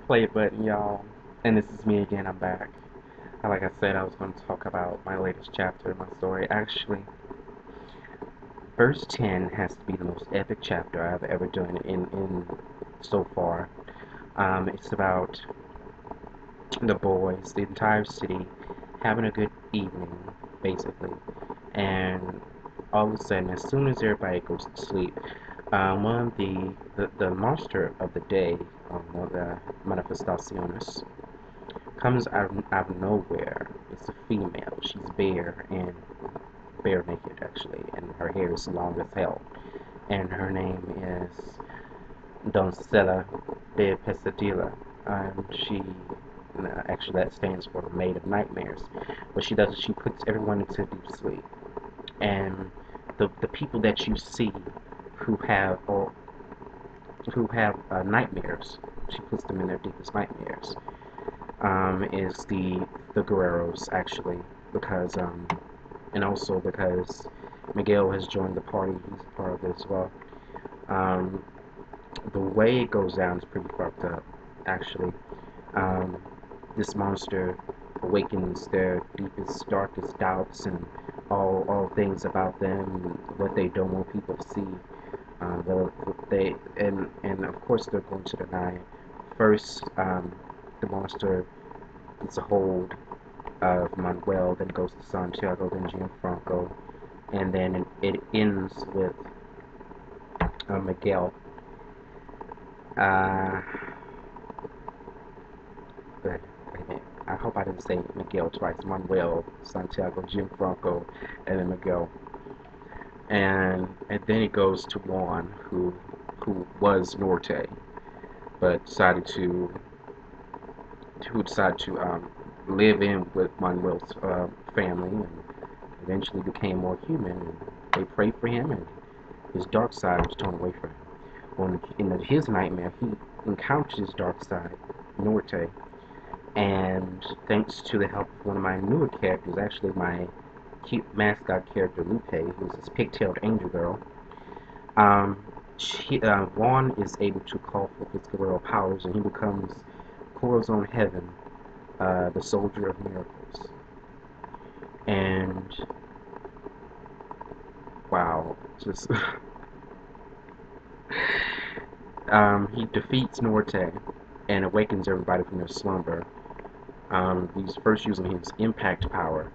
Play button, y'all. And this is me again. I'm back. Like I said, I was going to talk about my latest chapter of my story. Actually, verse 10 has to be the most epic chapter I've ever done in so far. It's about the boys, the entire city, having a good evening, basically. And all of a sudden, as soon as everybody goes to sleep, one of the monster of the day, one of the manifestaciones, comes out of nowhere. It's a female. She's bare naked actually, and her hair is long as hell. And her name is Sella de Pesadilla. She actually that stands for Maid of Nightmares. What she does is she puts everyone into deep sleep, and the people that you see who have nightmares, she puts them in their deepest nightmares. Is the Guerreros actually, because and also because Miguel has joined the party, he's a part of it as well. Um, the way it goes down is pretty fucked up, actually. Um, this monster awakens their deepest, darkest doubts and all things about them, what they don't want people to see. And of course they're going to deny it. First, the monster gets a hold of Manuel, then goes to Santiago, then Gianfranco, and then it ends with Miguel. Uh, wait a minute. I hope I didn't say Miguel twice. Manuel, Santiago, Gianfranco, and then Miguel. And then it goes to Juan, who was Norte, but decided to live in with Manuel's family, and eventually became more human. And they prayed for him, and his dark side was torn away from him. Well, in his nightmare, he encounters his dark side, Norte, and thanks to the help of one of my newer characters, actually my cute mascot character Lupe, who's this pigtailed angel girl, um, Juan is able to call for his guerrero powers, and he becomes Corazon Heaven, the soldier of miracles. And wow, just he defeats Norte and awakens everybody from their slumber. He's first using his impact power.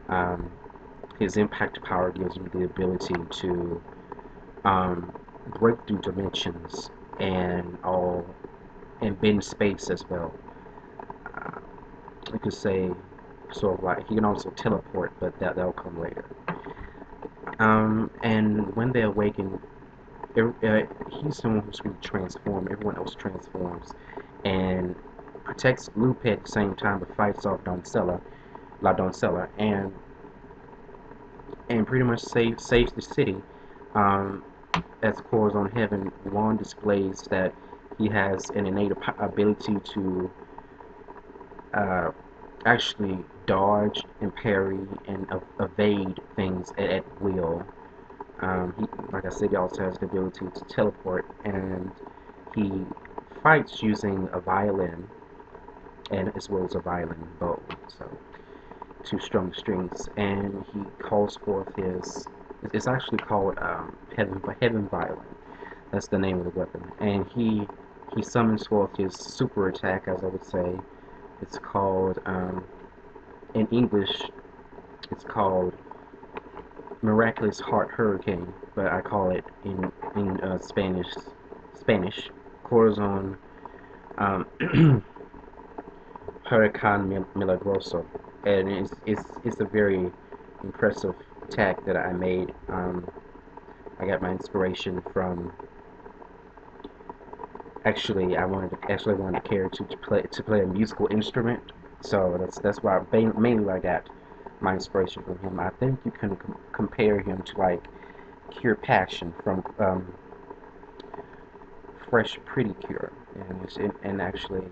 Um, his impact power gives him the ability to break through dimensions and bend space as well. Uh, you could say sort of like he can also teleport, but that'll come later. And when they awaken, he's the one who's really transformed. Everyone else transforms and protects Lupe at the same time, but fights off La Doncella, and pretty much saves the city. Um, as Corazon Heaven, Juan displays that he has an innate ability to uh, actually dodge and parry and evade things at will. Like I said, he also has the ability to teleport, and he fights using a violin and as well as a violin bow. So two strung strings, and he calls forth his. It's actually called Heaven Violin. That's the name of the weapon, and he summons forth his super attack, as I would say. It's called in English. It's called Miraculous Heart Hurricane, but I call it in Spanish Corazon um, Hurricane Milagroso, and it's a very impressive attack that I made. I got my inspiration from actually wanted the character to play a musical instrument, so that's why mainly I got my inspiration from him. I think you can compare him to like Cure Passion from Fresh Pretty Cure, and actually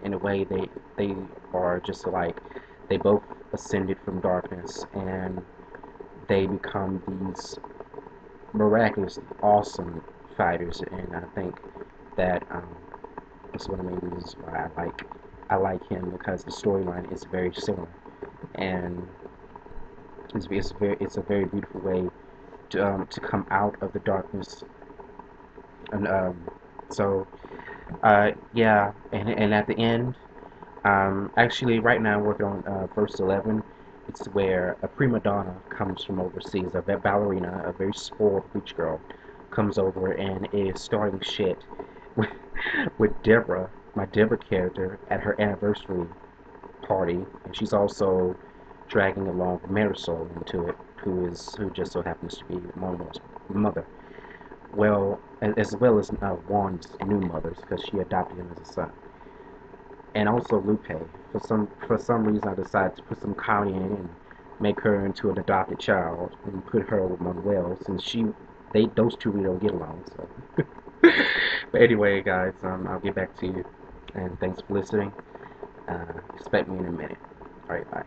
in a way they are just alike. They both ascended from darkness, and they become these miraculous, awesome fighters. And I think that That's one of the main reasons why I like him, because the storyline is very similar, and it's a very beautiful way to come out of the darkness. And yeah, and at the end, actually right now I'm working on verse 11. It's where a prima donna comes from overseas, a ballerina, a very spoiled rich girl, comes over and is starting shit with, with Deborah, my Deborah character, at her anniversary party, and she's also dragging along Marisol into it, who just so happens to be Momo's mother. Well, as well as Juan's new mothers, because she adopted him as a son, and also Lupe. For some reason, I decided to put some comedy in and make her into an adopted child and put her with Manuel, since those two really don't get along. So, but anyway, guys, I'll get back to you, and thanks for listening. Expect me in a minute. All right, bye.